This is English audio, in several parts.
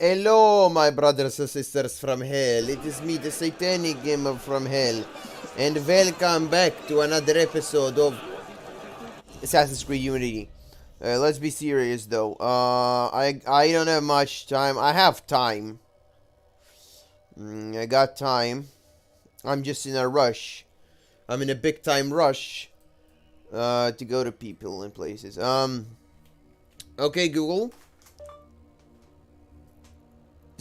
Hello, my brothers and sisters from hell. It is me, the Satanic Gamer from hell, and welcome back to another episode of Assassin's Creed Unity. Let's be serious, though. I don't have much time. I have time. I got time. I'm just in a rush. I'm in a big time rush to go to people and places. Okay, Google.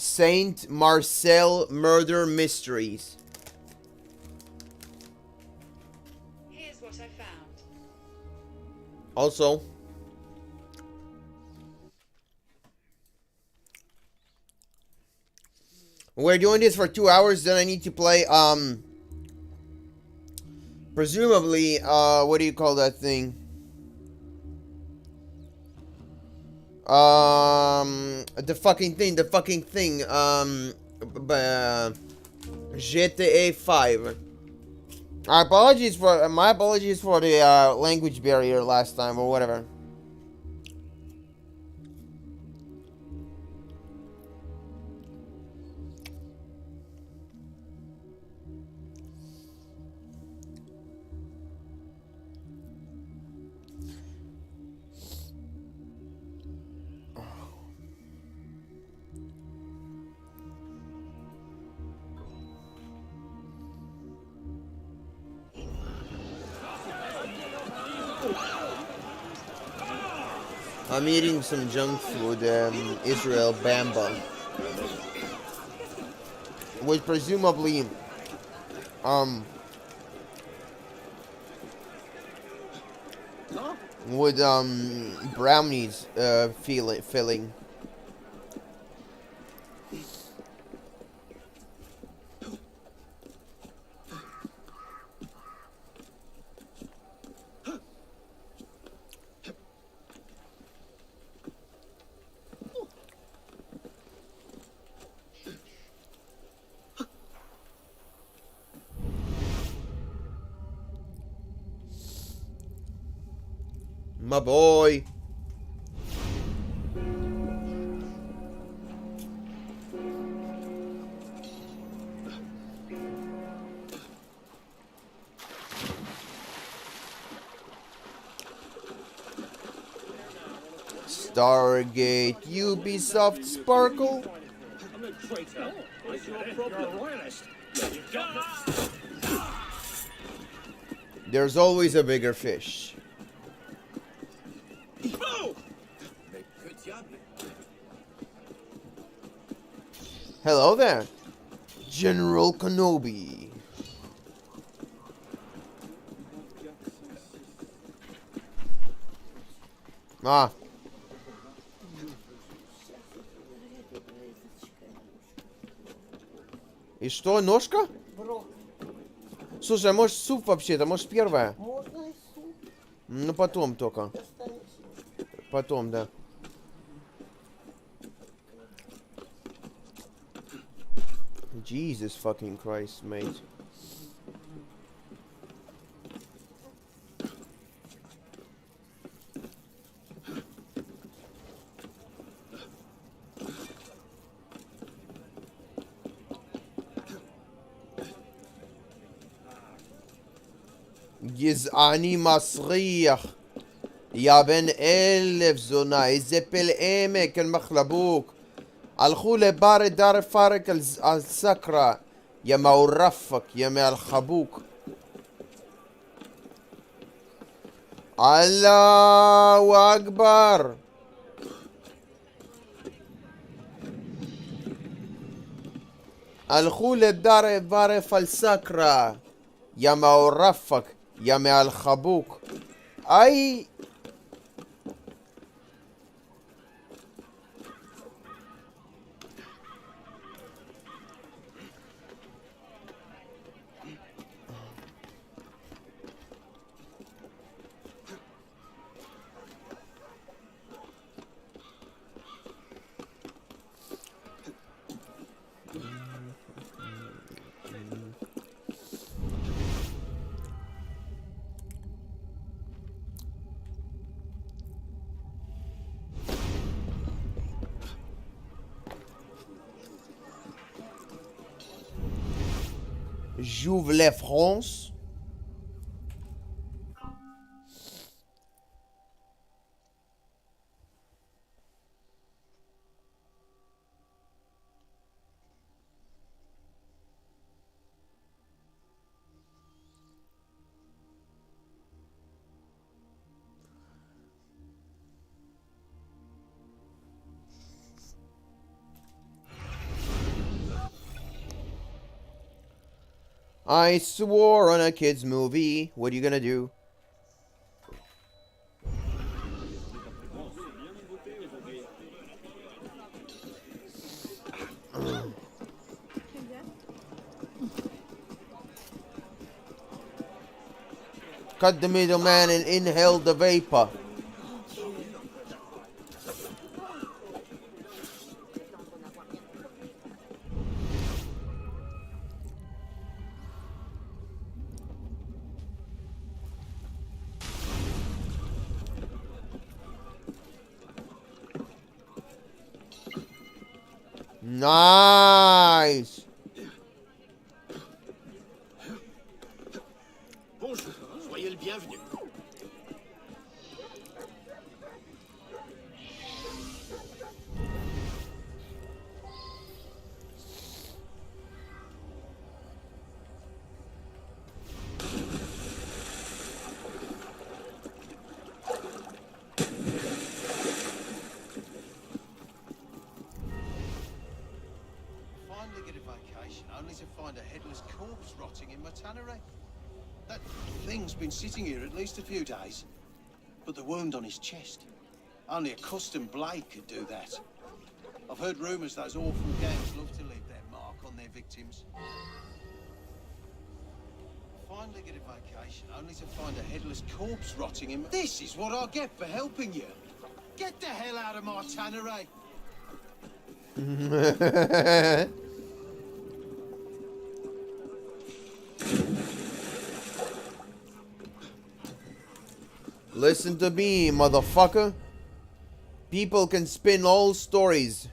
Saint Marcel murder mysteries. Here's what I found. Also, we're doing this for 2 hours, then I need to play, presumably, what do you call that thing? The fucking thing, GTA 5. My apologies for the, language barrier last time, or whatever. I'm eating some junk food, Israel Bamba, which presumably, with, brownies, filling. My boy. Stargate, Ubisoft, Sparkle. There's always a bigger fish. Hello there, General Kenobi. А. И что, ножка? Слушай, а может суп вообще-то? Может первое? Можно и суп. Ну потом только. Потом, да. Jesus fucking Christ, mate. גזעני מסריח יא בן 1000 זונה איזה פלאמק المخلبوك הלכו לבר דאר פארק על סקרה יא מעורפק יא מהלחבוק אללהו אכבר הלכו לדאר פארק על סקרה יא מעורפק יא מהלחבוק איי J'ouvre la France. I swore on a kid's movie. What are you gonna do? Cut the middleman and inhale the vapor. Nice. Bonjour, soyez le bienvenu. Finally get a vacation, only to find a headless corpse rotting in my tannery. That thing's been sitting here at least a few days. But the wound on his chest, only a custom blade could do that. I've heard rumours those awful gangs love to leave their mark on their victims. Finally get a vacation, only to find a headless corpse rotting in my... This is what I'll get for helping you. Get the hell out of my tannery. Listen to me, motherfucker. People can spin all stories.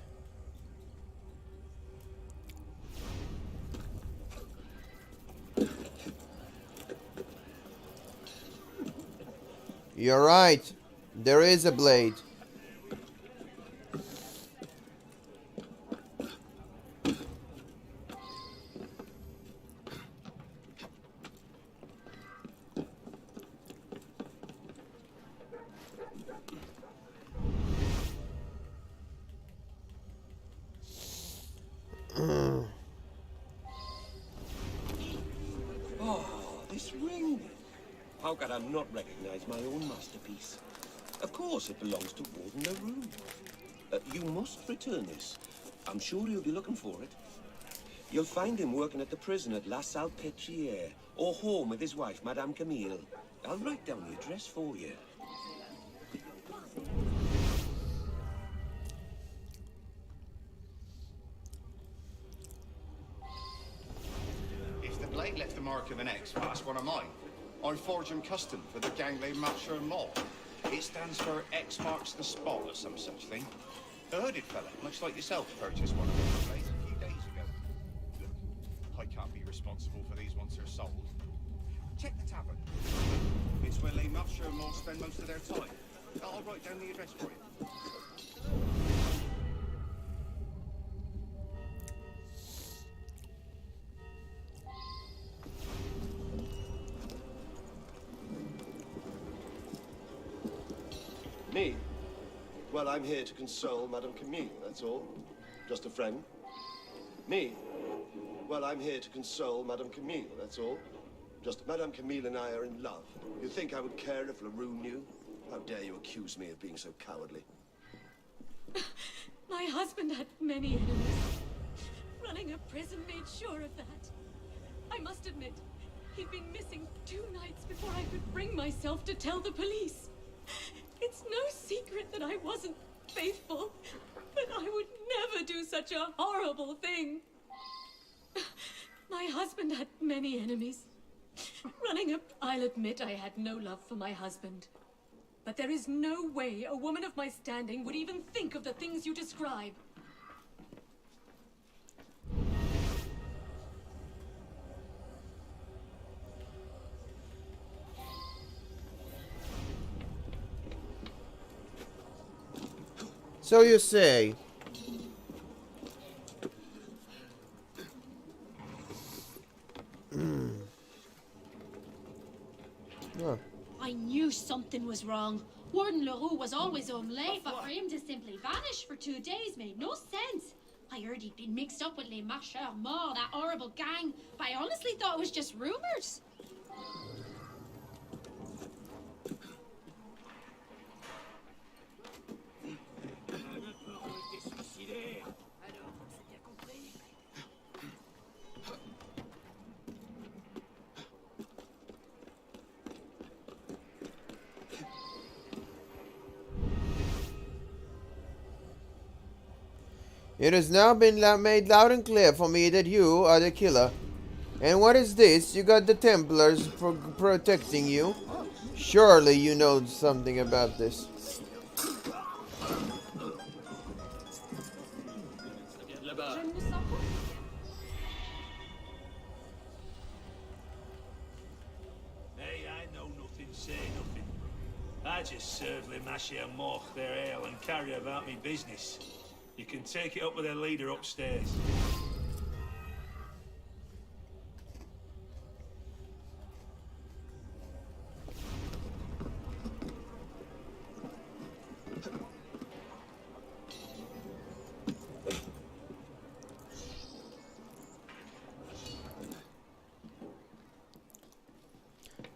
You're right. There is a blade. Oh, this ring. How could I not recognize my own masterpiece? Of course, it belongs to Warden LaRue. You must return this. I'm sure he'll be looking for it. You'll find him working at the prison at La Salpêtrière, or home with his wife, Madame Camille. I'll write down the address for you. If the blade left the mark of an X, well, that's one of mine. I forge them custom for the gang they match her law. It stands for X marks the spot or some such thing. A hooded fella, much like yourself, purchased one of those blades a few days ago. Look, I can't be responsible for these once they're sold. Check the tavern. It's where les marcheurs more spend most of their time. I'll write down the address for you. Me? Well, I'm here to console Madame Camille, that's all. Just a friend. Me? Well, I'm here to console Madame Camille, that's all. Just Madame Camille and I are in love. You think I would care if LaRue knew? How dare you accuse me of being so cowardly? My husband had many enemies. Running a prison made sure of that. I must admit, he'd been missing 2 nights before I could bring myself to tell the police. It's no secret that I wasn't faithful, but I would never do such a horrible thing. My husband had many enemies. I'll admit I had no love for my husband. But there is no way a woman of my standing would even think of the things you describe. So you say. Oh. I knew something was wrong. Warden Leroux was always home late, but for him to simply vanish for 2 days made no sense. I heard he'd been mixed up with Les Marcheurs Morts, that horrible gang, but I honestly thought it was just rumors. It has now been made loud and clear for me that you are the killer. And what is this? You got the Templars protecting you? Surely you know something about this. Hey, I know nothing, say nothing. I just serve Les Marcheurs Morts their ale and carry about me business. You can take it up with their leader upstairs.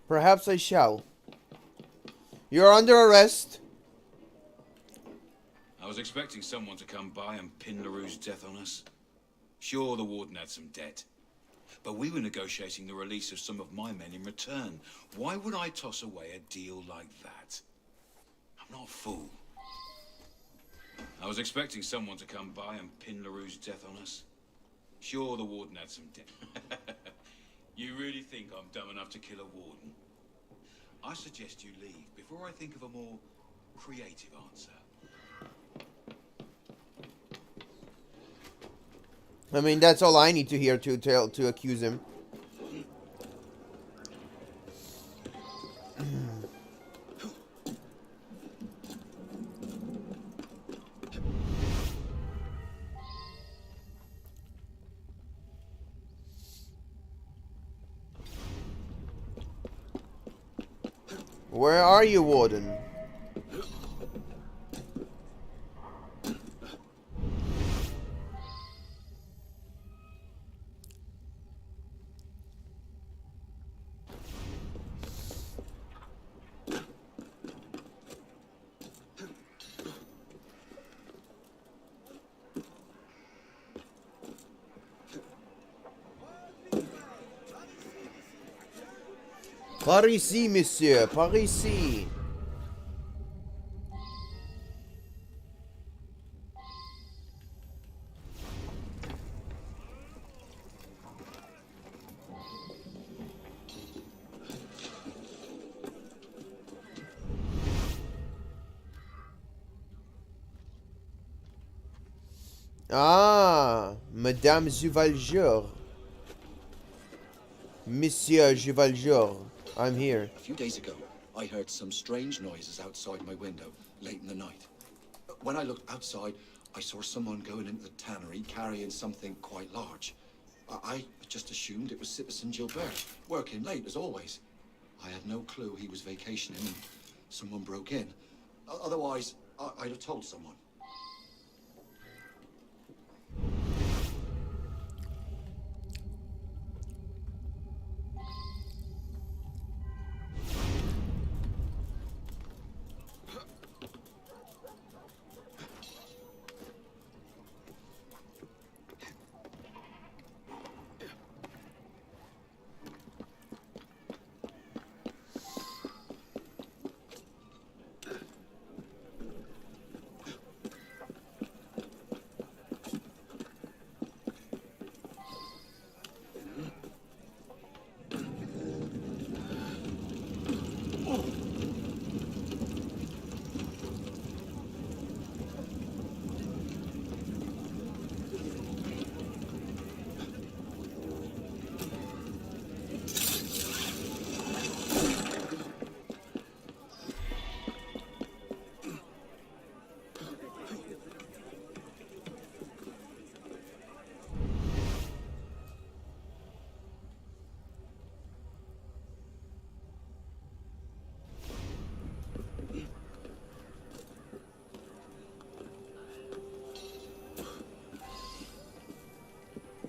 Perhaps I shall. You're under arrest. I was expecting someone to come by and pin LaRue's death on us. Sure, the warden had some debt. But we were negotiating the release of some of my men in return. Why would I toss away a deal like that? I'm not a fool. I was expecting someone to come by and pin LaRue's death on us. Sure, the warden had some debt. You really think I'm dumb enough to kill a warden? I suggest you leave before I think of a more creative answer. I mean, that's all I need to hear to accuse him. Where are you, Warden? Par ici, monsieur, par ici. Ah, Madame Juvaljour. Monsieur Juvaljour, I'm here. A few days ago, I heard some strange noises outside my window, late in the night. When I looked outside, I saw someone going into the tannery carrying something quite large. I just assumed it was Citizen Gilbert, working late as always. I had no clue he was vacationing and someone broke in. Otherwise, I'd have told someone.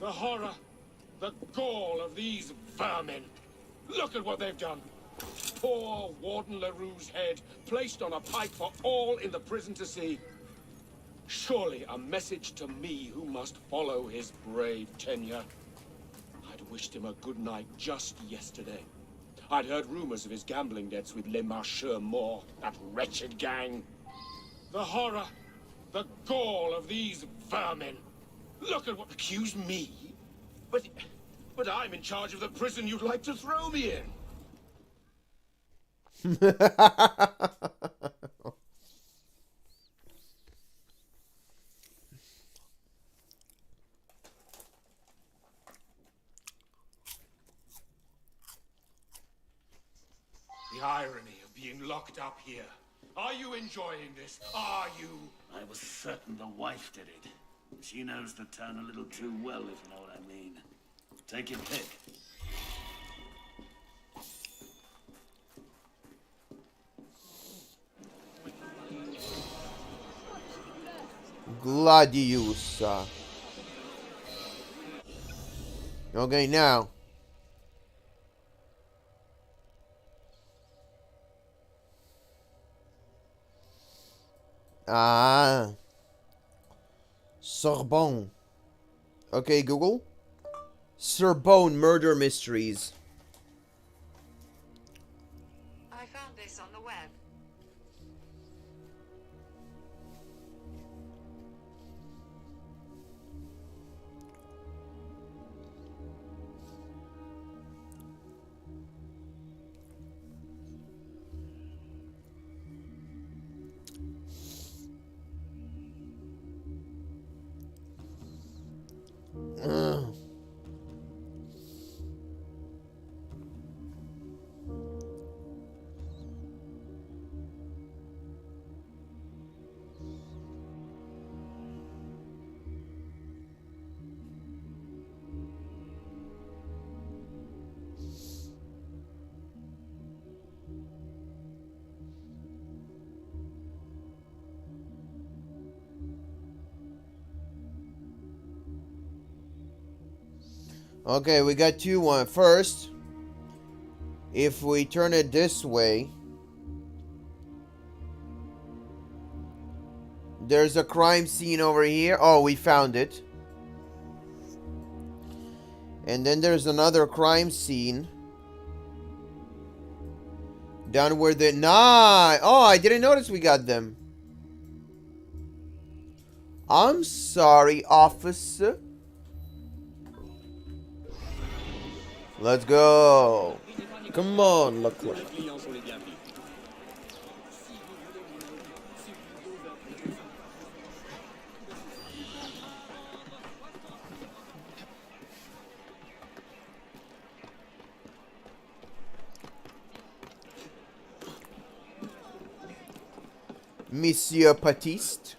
The horror, the gall of these vermin. Look at what they've done. Poor Warden LaRue's head, placed on a pike for all in the prison to see. Surely a message to me who must follow his brave tenure. I'd wished him a good night just yesterday. I'd heard rumors of his gambling debts with Les Marcheurs Morts, that wretched gang. The horror, the gall of these vermin. Look at what... Accuse me? But I'm in charge of the prison you'd like to throw me in. The irony of being locked up here. Are you enjoying this? Are you? I was certain the wife did it. She knows the town a little too well, if you know what I mean. Take your pick. Gladius. Okay, now. Sorbonne. Okay, Google. Sorbonne murder mysteries. I found this on the web. Okay, we got two. One first. If we turn it this way, there's a crime scene over here. Oh, we found it. And then there's another crime scene down where the... Nah! Oh, I didn't notice we got them. I'm sorry, officer. Let's go. Come on, look. Monsieur Baptiste.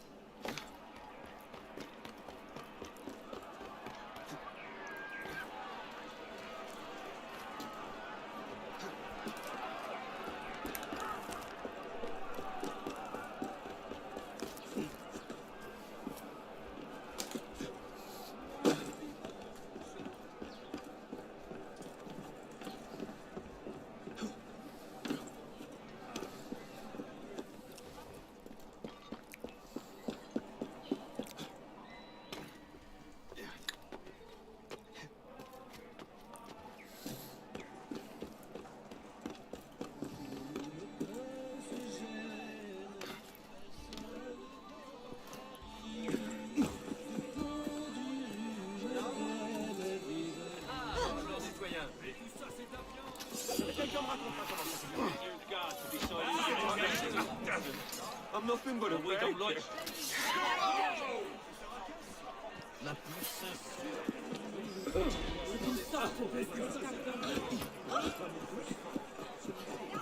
I'm nothing but a we don't like it.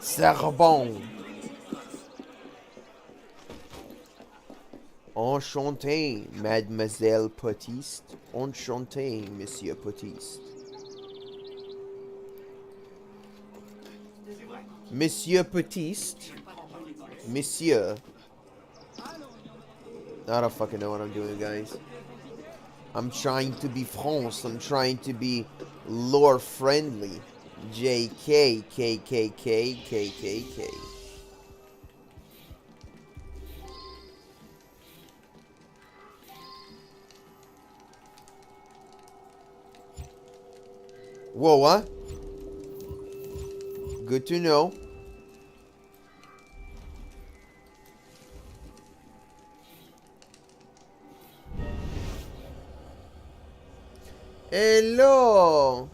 Sorbonne. Enchanté, Mademoiselle Baptiste. Enchanté, Monsieur Baptiste. Monsieur Baptiste. Monsieur. I don't fucking know what I'm doing, guys. I'm trying to be France. I'm trying to be lore friendly. JK, KKK, KKK. Whoa, what? Good to know. Hello.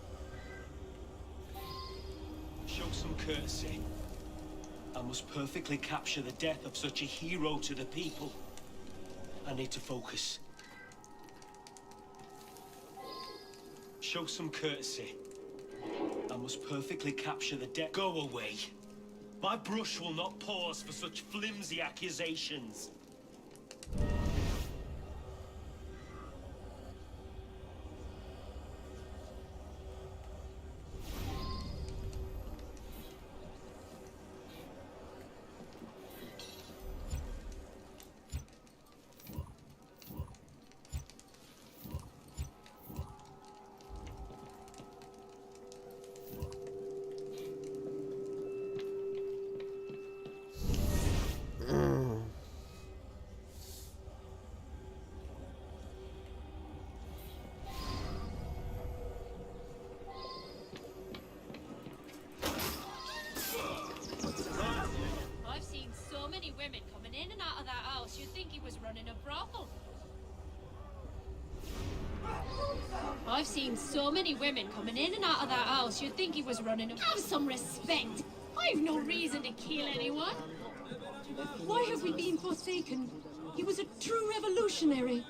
Show some courtesy. I must perfectly capture the death of such a hero to the people. I need to focus. Show some courtesy. I must perfectly capture the death. Go away. My brush will not pause for such flimsy accusations. I've seen so many women coming in and out of that house, you'd think he was running a brothel. I've seen so many women coming in and out of that house, you'd think he was running a... Have some respect! I've no reason to kill anyone! Why have we been forsaken? He was a true revolutionary.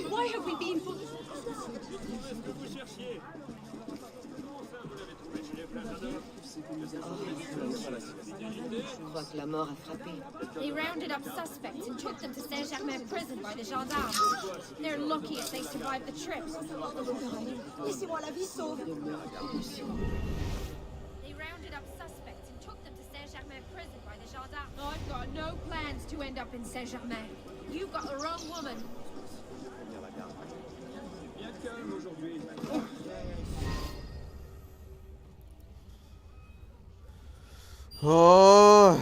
Why have we been for... They rounded up suspects and took them to Saint-Germain prison by the gendarmes. They're lucky if they survive the trip. They rounded up suspects and took them to Saint-Germain prison by the gendarmes. I've got no plans to end up in Saint-Germain. You've got the wrong woman. Oh.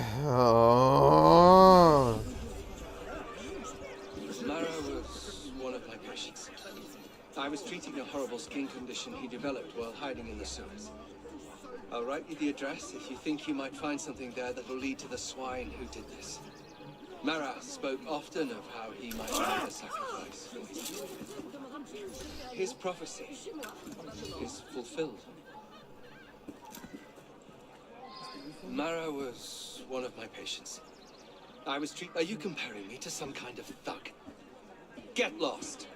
Mara was one of my patients. I was treating a horrible skin condition he developed while hiding in the sewers. I'll write you the address if you think you might find something there that will lead to the swine who did this. Mara spoke often of how he might make a sacrifice for his... His prophecy is fulfilled. Mara was one of my patients. I was Are you comparing me to some kind of thug? Get lost!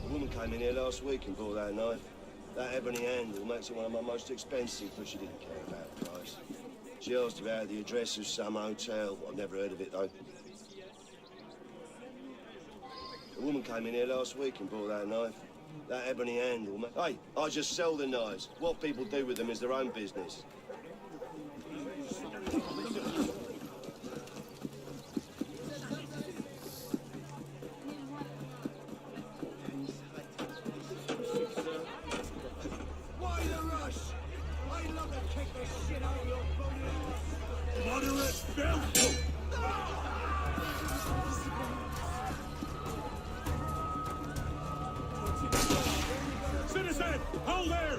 A woman came in here last week and bought that knife. That ebony handle makes it one of my most expensive, but she didn't care about the price. She asked about the address of some hotel. I've never heard of it, though. A woman came in here last week and bought that knife. That ebony handle, Hey, I just sell the knives. What people do with them is their own business. Citizen, hold there!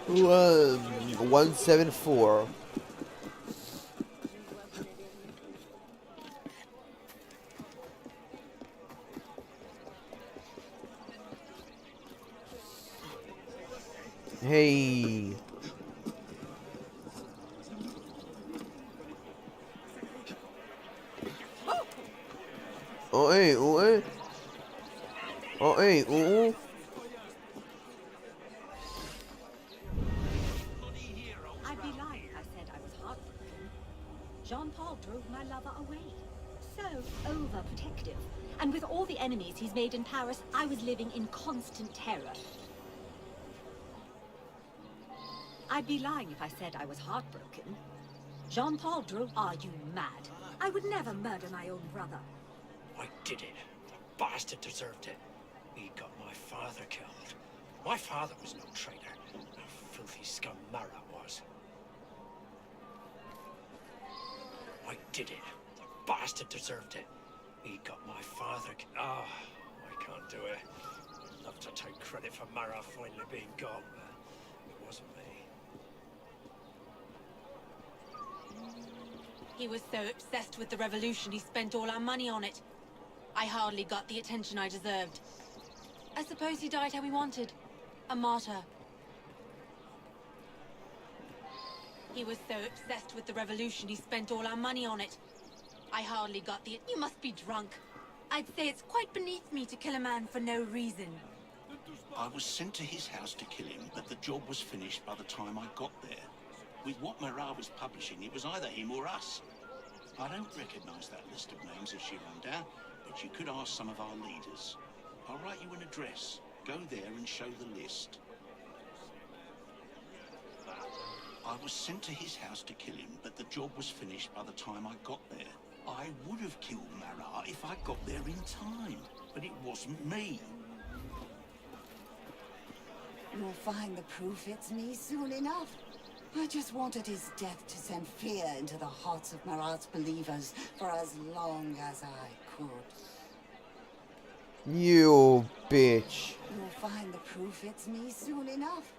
Well, 174. Hey. Oh, hey, oh, hey. Oh, hey, oh. I'd be lying if I said I was heartbroken. Jean-Paul drove my lover away. So overprotective. And with all the enemies he's made in Paris, I was living in constant terror. I'd be lying if I said I was heartbroken. Jean-Paul drove... Are you mad? I would never murder my own brother. I did it. The bastard deserved it. He got my father killed. My father was no traitor. A filthy scum Marat was. I did it. The bastard deserved it. He got my father Oh, I can't do it. I'd love to take credit for Marat finally being gone, but it wasn't me. He was so obsessed with the revolution, he spent all our money on it. I hardly got the attention I deserved. I suppose he died how he wanted. A martyr. He was so obsessed with the revolution, he spent all our money on it. I hardly got the... You must be drunk. I'd say it's quite beneath me to kill a man for no reason. I was sent to his house to kill him, but the job was finished by the time I got there. With what Marat was publishing, it was either him or us. I don't recognize that list of names as she ran down, but you could ask some of our leaders. I'll write you an address. Go there and show the list. I was sent to his house to kill him, but the job was finished by the time I got there. I would have killed Marat if I got there in time, but it wasn't me. You'll find the proof it's me soon enough. I just wanted his death to send fear into the hearts of Marat's believers for as long as I could. You bitch. You'll find the proof it's me soon enough.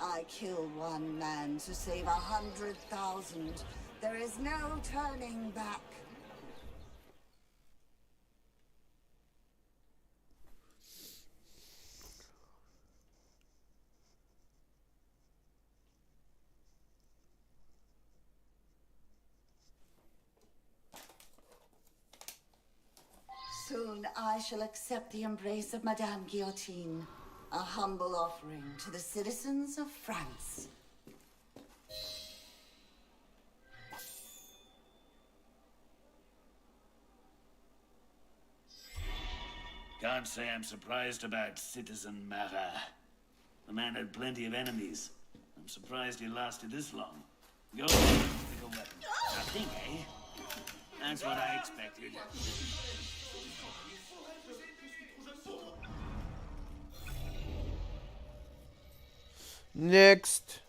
I killed one man to save 100,000. There is no turning back. mine, I shall accept the embrace of Madame Guillotine, a humble offering to the citizens of France. Can't say I'm surprised about Citizen Marat. The man had plenty of enemies. I'm surprised he lasted this long. Go pick a weapon. Nothing, eh? That's what I expected. Next.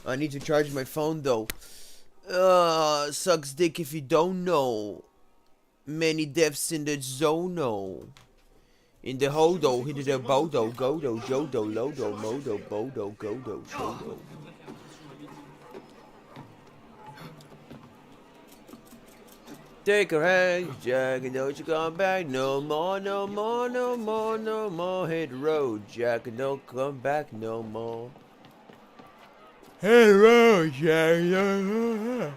I need to charge my phone though. Sucks dick if you don't know. Many deaths in the zono. In the hodo, hit the bodo, godo, jodo, lodo, modo, bodo, godo, shodo. Take her hand, Jack, and don't you come back no more, no more, no more, no more. Hit the road, Jack, and don't come back no more. Hit the road, Jack, no.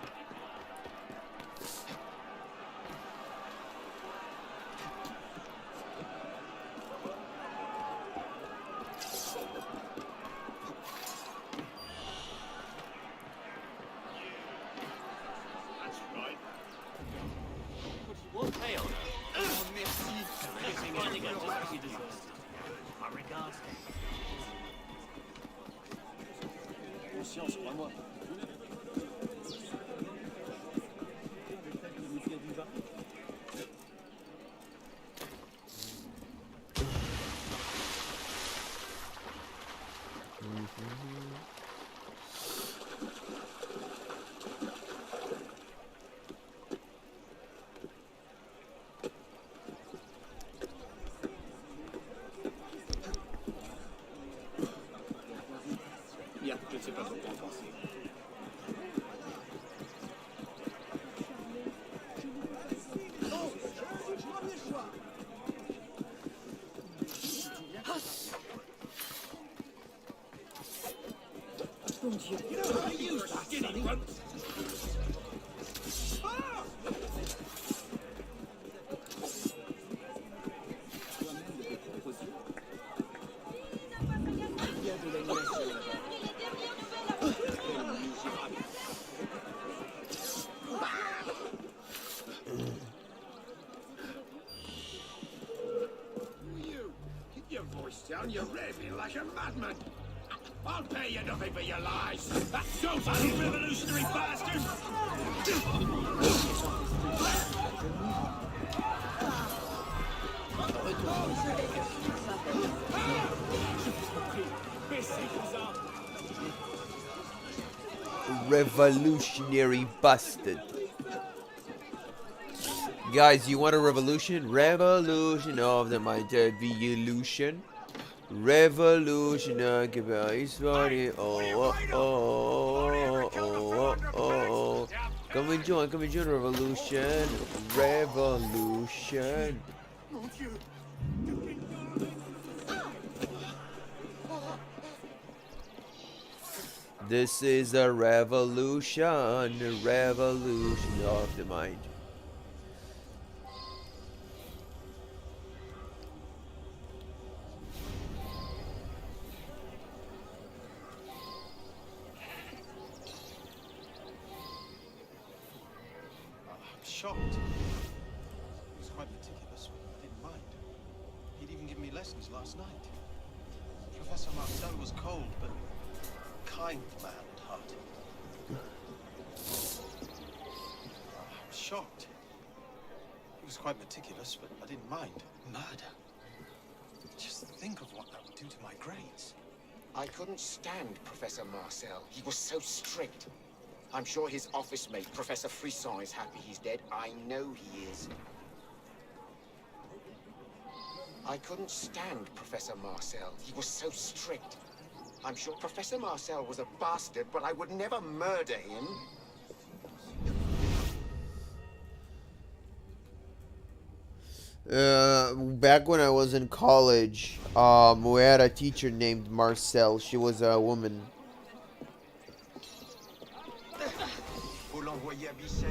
You're raving like a madman. I'll pay you nothing for your lies. Go, you revolutionary bastard! Revolutionary bastard. Guys, you want a revolution? Revolution of the mind, the illusion. Revolution, oh. Come and join revolution. Revolution. This is a revolution of the mind. Shocked. He was quite meticulous. I didn't mind. He'd even given me lessons last night. Professor Marcel was cold, but kind man at heart. I'm shocked. He was quite meticulous, but I didn't mind. Murder. Just think of what that would do to my grades. I couldn't stand Professor Marcel. He was so strict. I'm sure his office mate, Professor Frisson, is happy he's dead. I know he is. I couldn't stand Professor Marcel. He was so strict. I'm sure Professor Marcel was a bastard, but I would never murder him. Back when I was in college, we had a teacher named Marcel. She was a woman. envoyé à Bicêtre.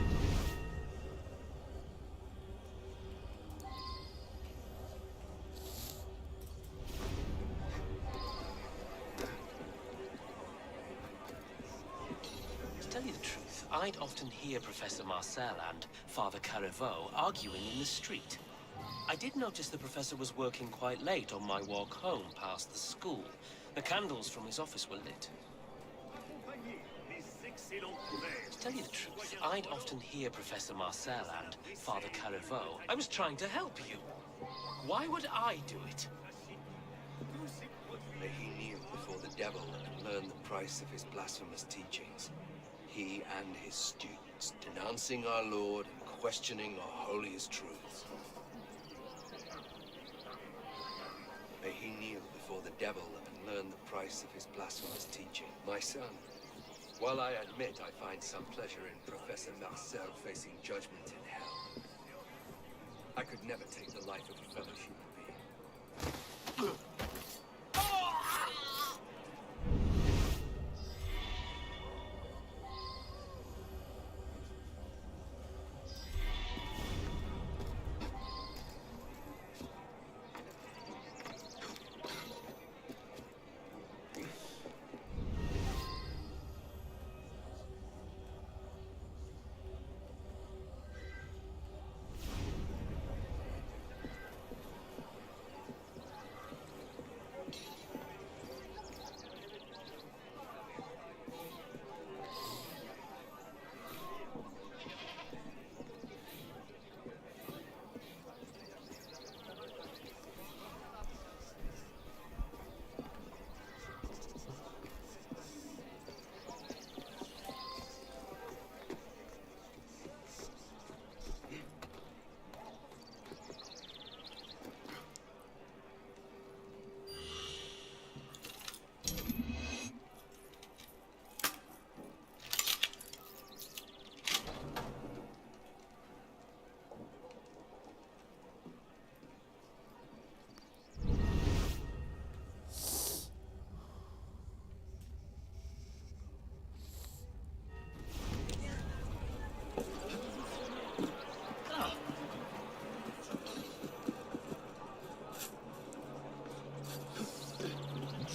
To tell you the truth, I'd often hear Professor Marcel and Father Carreveau arguing in the street. I did notice the professor was working quite late on my walk home past the school. The candles from his office were lit. To tell you the truth, I'd often hear Professor Marcel and Father Carreveau. I was trying to help you. Why would I do it? May he kneel before the devil and learn the price of his blasphemous teachings. He and his students, denouncing our Lord and questioning our holiest truths. May he kneel before the devil and learn the price of his blasphemous teaching. My son, while I admit I find some pleasure in Professor Marcel facing judgment in hell, I could never take the life of a fellow human being.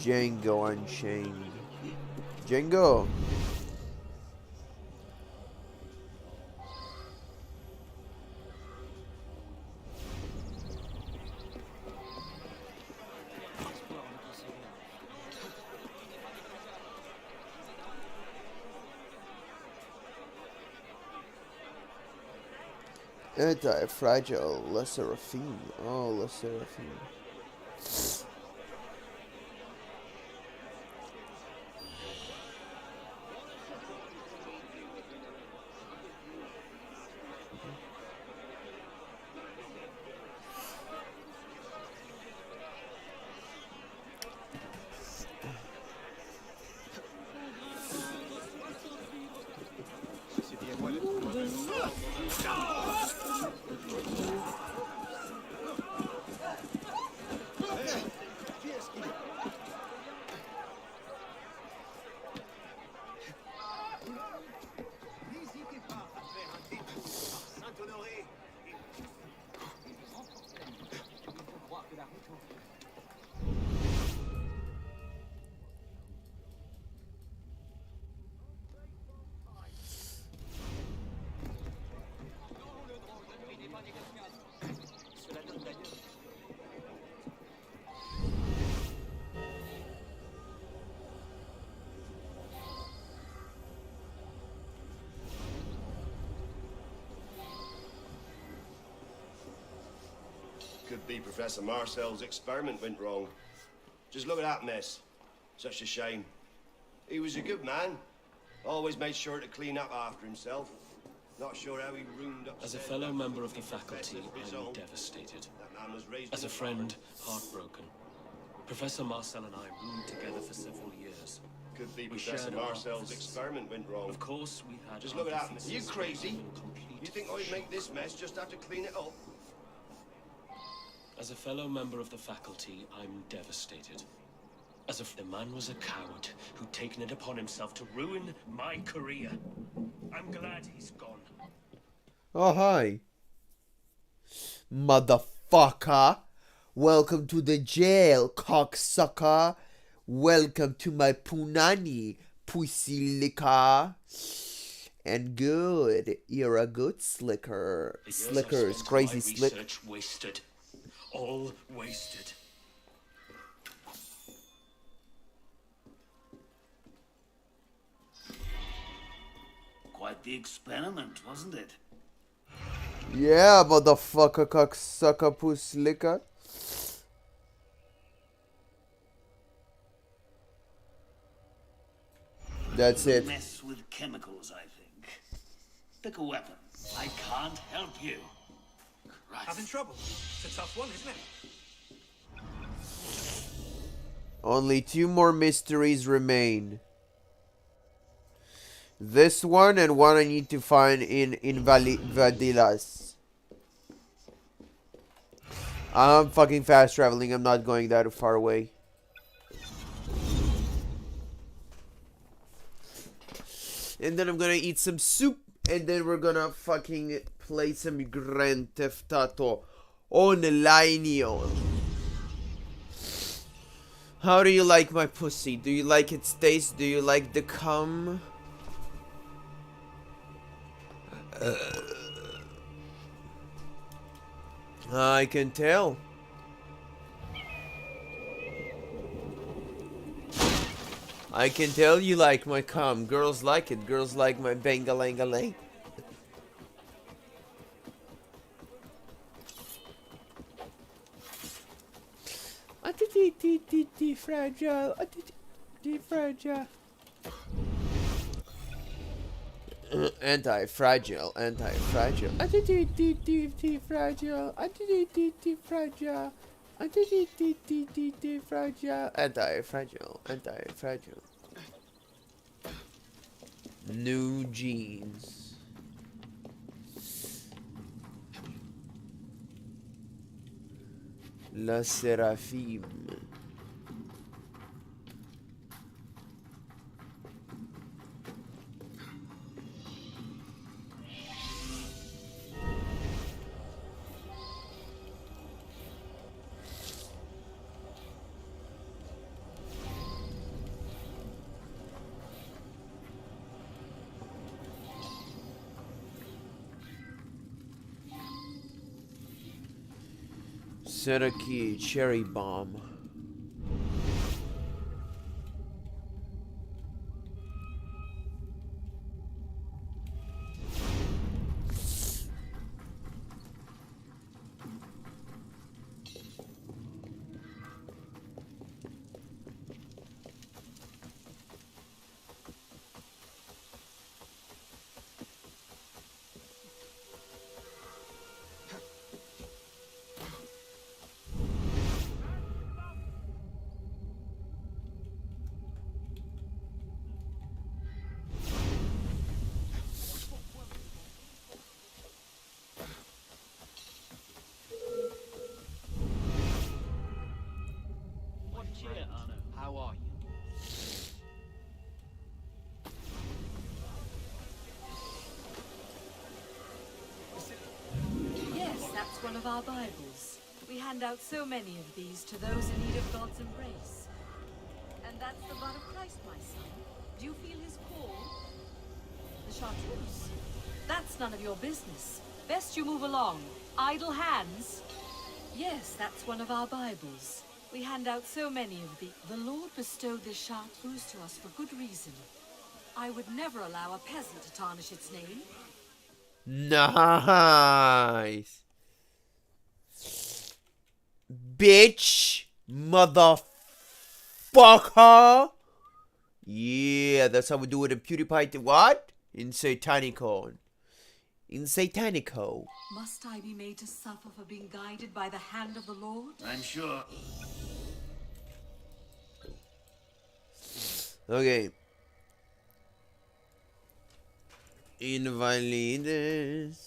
Django Unchained. Django! Anti-fragile Seraphim. Oh, Seraphim. Could be Professor Marcel's experiment went wrong. Just look at that mess. Such a shame. He was a good man. Always made sure to clean up after himself. Not sure how he roomed up. As a fellow member of the faculty, I'm devastated. As a friend, heartbroken. Professor Marcel and I roomed together for several years. Could be We Professor shared our Marcel's offices. experiment went wrong. Of course, we had. Just our look at that. Are you differences, crazy? but I'm in You think I'd make this mess just have to clean it up? As a fellow member of the faculty, I'm devastated. As if the man was a coward who'd taken it upon himself to ruin my career. I'm glad he's Oh, hi. Motherfucker. Welcome to the jail, cocksucker. Welcome to my punani, pussy licker. And good. You're a good slicker. Slickers, crazy slick. Research wasted. All wasted. Quite the experiment, wasn't it? Yeah, motherfucker, cocksucker, pussy licker. That's it. Mess with chemicals, I think. Pick a weapon. I can't help you. Christ. Having trouble? It's a tough one, isn't it? Only 2 more mysteries remain. This one and one I need to find in Vadilas. I'm fucking fast traveling. I'm not going that far away. And then I'm gonna eat some soup. And then we're gonna fucking play some Grand Theft Auto online. How do you like my pussy? Do you like its taste? Do you like the cum? I can tell. I can tell you like my cum. Girls like it. Girls like my bangalangalang. Fragile. Fragile. Anti-fragile. Anti-fragile. Fragile. Fragile. Anti-fragile. Anti-fragile. Anti-fragile. New jeans. La Seraphim. Satanic cherry bomb. How are you? Yes, that's one of our Bibles. We hand out so many of these to those in need of God's embrace. And that's the blood of Christ, my son. Do you feel his call? The chartreuse? That's none of your business. Best you move along. Idle hands. Yes, that's one of our Bibles. We hand out so many of the... The Lord bestowed this chartreuse to us for good reason. I would never allow a peasant to tarnish its name. Nice. Bitch. Motherfucker. Yeah, that's how we do it in PewDiePie. What? In Satanico. In Satanico. Must I be made to suffer for being guided by the hand of the Lord? I'm sure. Okay. Invalides.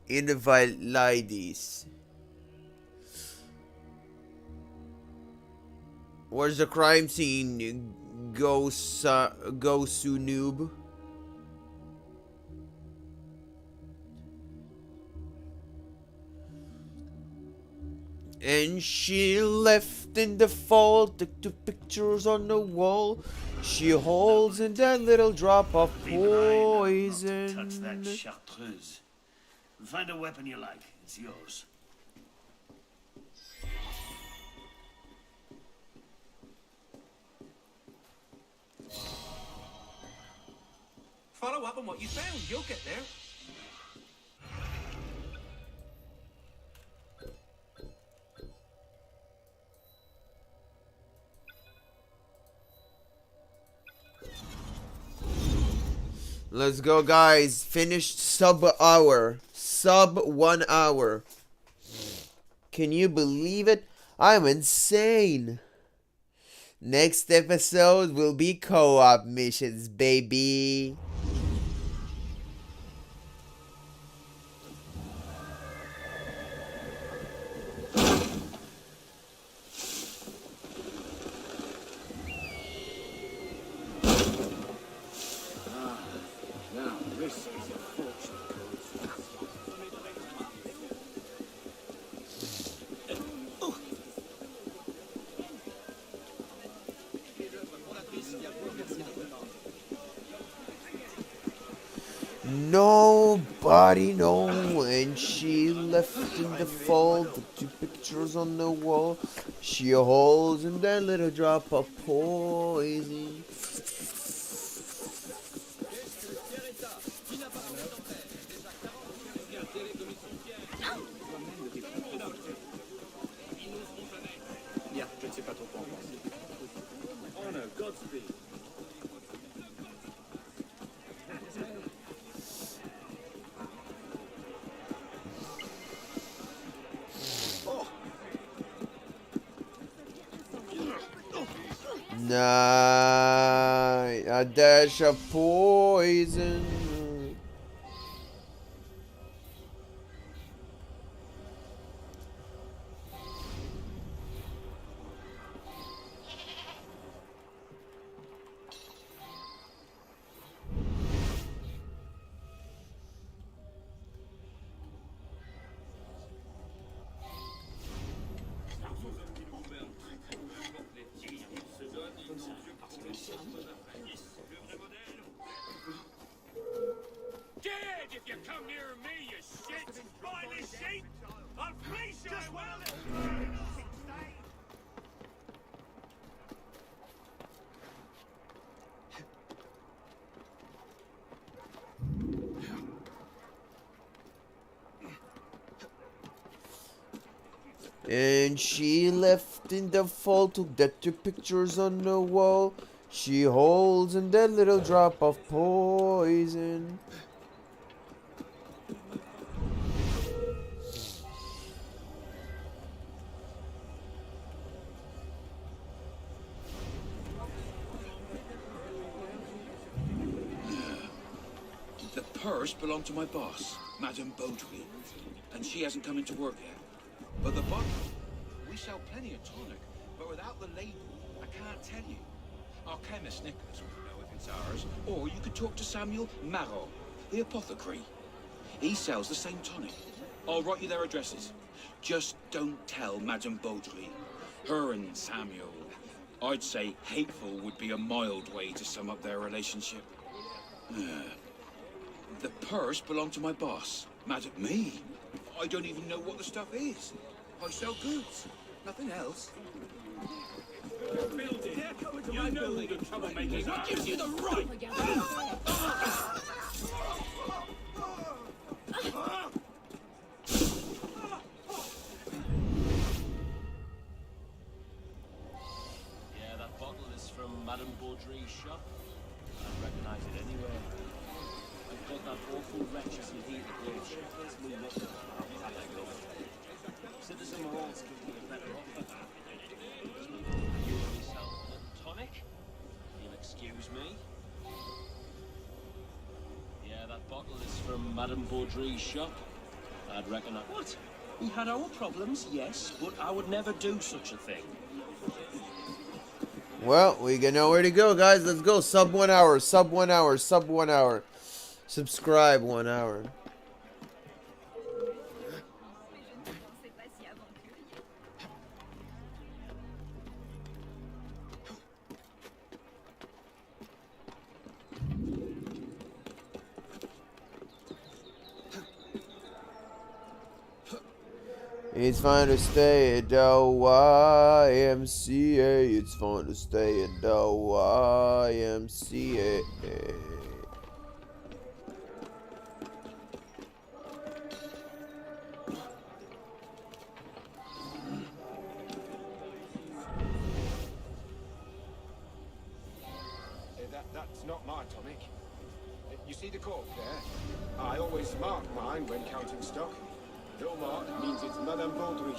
Invalides. Where's the crime scene? Go su noob. And she left in the fall, took two pictures on the wall. She holds in that little drop of poison. Touch that chartreuse. Find a weapon you like. It's yours. Follow up on what you found. You'll get there. Let's go, guys. Finished sub-hour. Sub 1 hour. Can you believe it? I'm insane. Next episode will be co-op missions, baby. Nobody know when she left in the fall. The two pictures on the wall. She holds in that little drop of poison. Oh no, Godspeed. Nah, a dash of poison. Dead if you come near me, you shit! Spineless sheep! I'll place you as well! And she left in the fall, took that two pictures on the wall. She holds in that little drop of poison. The purse belonged to my boss, Madame Beaudry, and she hasn't come into work yet. But the bottle, we sell plenty of tonic, but without the label, I can't tell you. Our chemist Nicholas will know if it's ours, or you could talk to Samuel Marot, the apothecary. He sells the same tonic. I'll write you their addresses. Just don't tell Madame Beaudry. Her and Samuel, I'd say hateful would be a mild way to sum up their relationship. The purse belonged to my boss, Madame. Me? I don't even know what the stuff is. I sell goods, nothing else. You know who the troublemakers are! What gives you the right? Yeah, that bottle is from Madame Beaudry's shop. I'd recognize it anywhere. I've got that awful wretch as he the goods. Let's move up. I'll let go. Citizen Morales gives me a better offer. You and yourself a little tonic? You'll excuse me. Yeah, that bottle is from Madame Beaudry's shop. I'd recognize. What? We had our problems, yes, but I would never do such a thing. Well, we got nowhere to go, guys. Let's go. Sub 1 hour. Sub 1 hour. Sub 1 hour. Subscribe 1 hour. It's fine to stay at the YMCA. It's fun to stay at the YMCA. That's not my tonic. You see the cork there? I always mark mine when counting stock. No mark means it's Madame Baudry.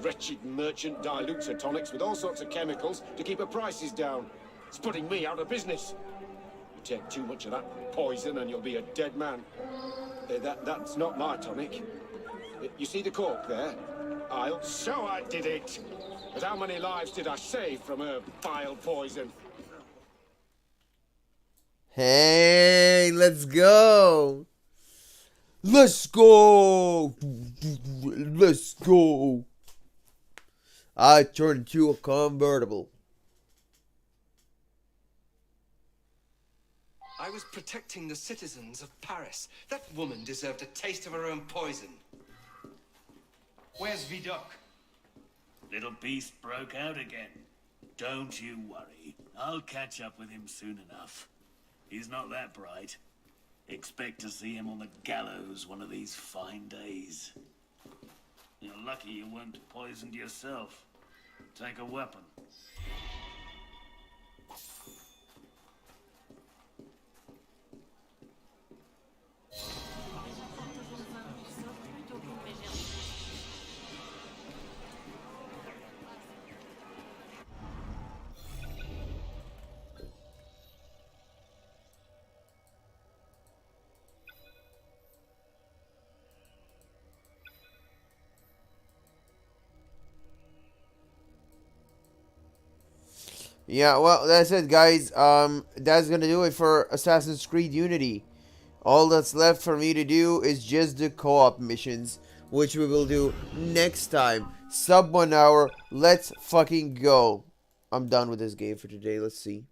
Wretched merchant dilutes her tonics with all sorts of chemicals to keep her prices down. It's putting me out of business. You take too much of that poison and you'll be a dead man. That's not my tonic. You see the cork there? So I did it. But how many lives did I save from her vile poison? Hey, let's go. Let's go. Let's go. I turned into a convertible. I was protecting the citizens of Paris. That woman deserved a taste of her own poison. Where's Vidocq? Little beast broke out again. Don't you worry. I'll catch up with him soon enough. He's not that bright. Expect to see him on the gallows one of these fine days. You're lucky you weren't poisoned yourself. Take a weapon. Yeah, well, that's it, guys. That's gonna do it for Assassin's Creed Unity. All that's left for me to do is just the co-op missions, which we will do next time. Sub 1 hour. Let's fucking go. I'm done with this game for today. Let's see.